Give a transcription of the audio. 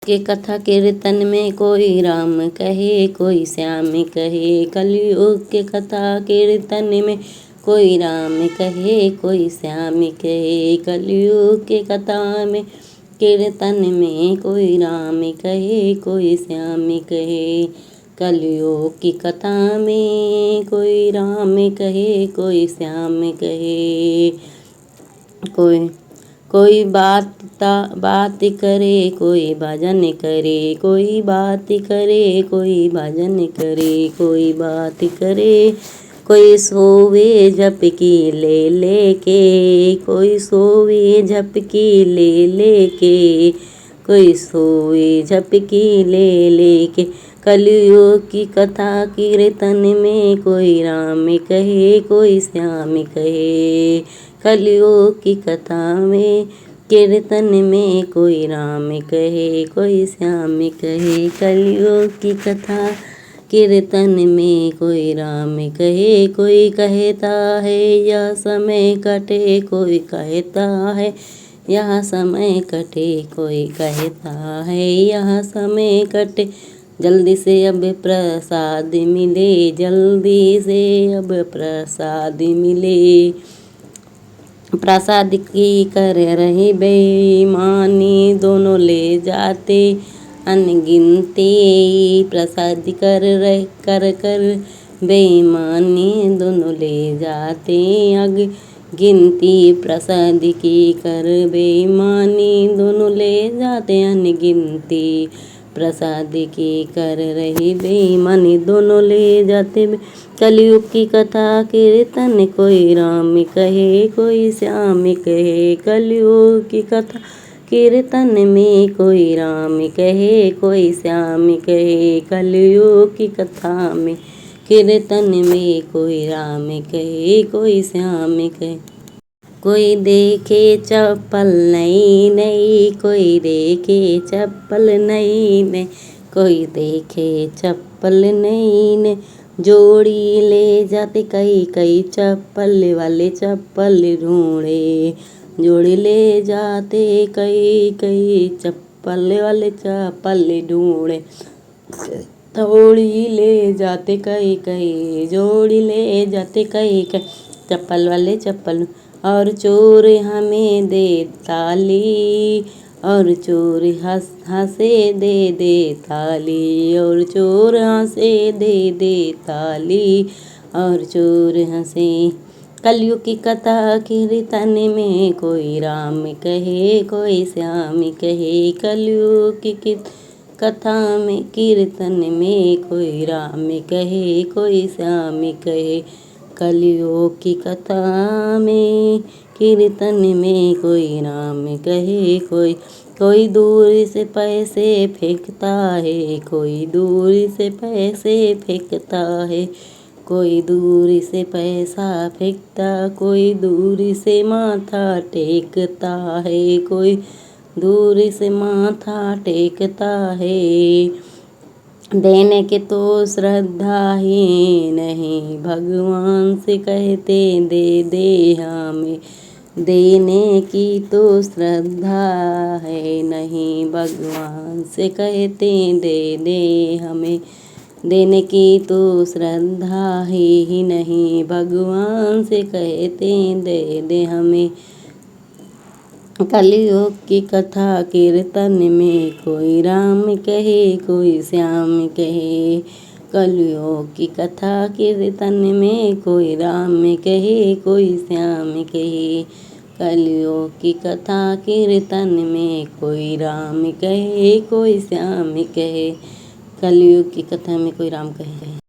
के कथा कीर्तन में कोई राम कहे कोई श्याम कहे। कलयुग के कथा कीर्तन में कोई राम कहे कोई श्याम कहे। कलयुग के कथा में कीर्तन में कोई राम कहे कोई श्याम कहे। कलयुग की कथा में कोई राम कहे कोई श्याम कहे। कोई बात करे कोई भजन करे। कोई बात करे कोई भजन करे। कोई बात करे कोई सोवे झपकी ले लेके। कोई सोवे झपकी ले लेके। कोई सोवे झपकी ले लेके। कलयुग की कथा कीर्तन में कोई राम कहे कोई श्याम कहे। कलयुग की कथा में कीर्तन में कोई राम कहे कोई श्याम कहे। कलयुग की कथा कीर्तन में कोई राम कहे। कोई कहता है यह समय कटे कोई कहता है यह समय कटे। कोई कहता है यह समय कटे। जल्दी से अब प्रसाद मिले जल्दी से अब प्रसाद मिले। प्रसाद की कर रही बेईमानी दोनों ले जाते अनगिनती। प्रसाद कर बेईमानी दोनों ले जाते गिनती। प्रसाद की कर बेईमानी दोनों ले जाते अनगिनती। प्रसाद की कर रही बेईमानी दोनों ले जाते। कलयुग की कथा कीर्तन कोई राम कहे कोई श्याम कहे। कलयुग की कथा कीर्तन में कोई राम कहे कोई श्याम कहे। कलयुग की कथा में कीर्तन में कोई राम कहे कोई श्याम कहे। कोई देखे चप्पल नई नई कोई देखे चप्पल नई नई। कोई देखे चप्पल नई नई जोड़ी ले जाते कई कई चप्पल वाले चप्पल ढूंढे। जोड़ी ले जाते कई कई चप्पल वाले चप्पल ढूंढे। जोड़ी ले जाते कई कई जोड़ी ले जाते कई कई चप्पल वाले चप्पल। और चोर हमें दे ताली और चोर हंसे दे दे ताली। और चोर हंसे दे दे ताली और चोर हंसे। कलयुग की कथा कीर्तन में कोई राम कहे कोई श्याम कहे। कलयुग की कथा में कीर्तन में कोई राम कहे कोई श्याम कहे। कलयुग की कथा में कीर्तन में कोई राम कहे कोई दूर से पैसे फेंकता है। कोई दूर से पैसे फेंकता है। कोई दूर से पैसा फेंकता कोई दूर से माथा टेकता है। कोई दूर से माथा टेकता है। देने के तो श्रद्धा ही नहीं भगवान से कहते दे दे हमें। देने की तो श्रद्धा है नहीं भगवान से कहते दे दे हमें। देने की तो श्रद्धा ही नहीं भगवान से कहते दे दे हमें। कलयुग की कथा कीर्तन में कोई राम कहे कोई श्याम कहे। कलयुग की कथा कीर्तन में कोई राम कहे कोई श्याम कहे। कलयुग की कथा कीर्तन में कोई राम कहे कोई श्याम कहे। कलयुग की कथा में कोई राम कहे।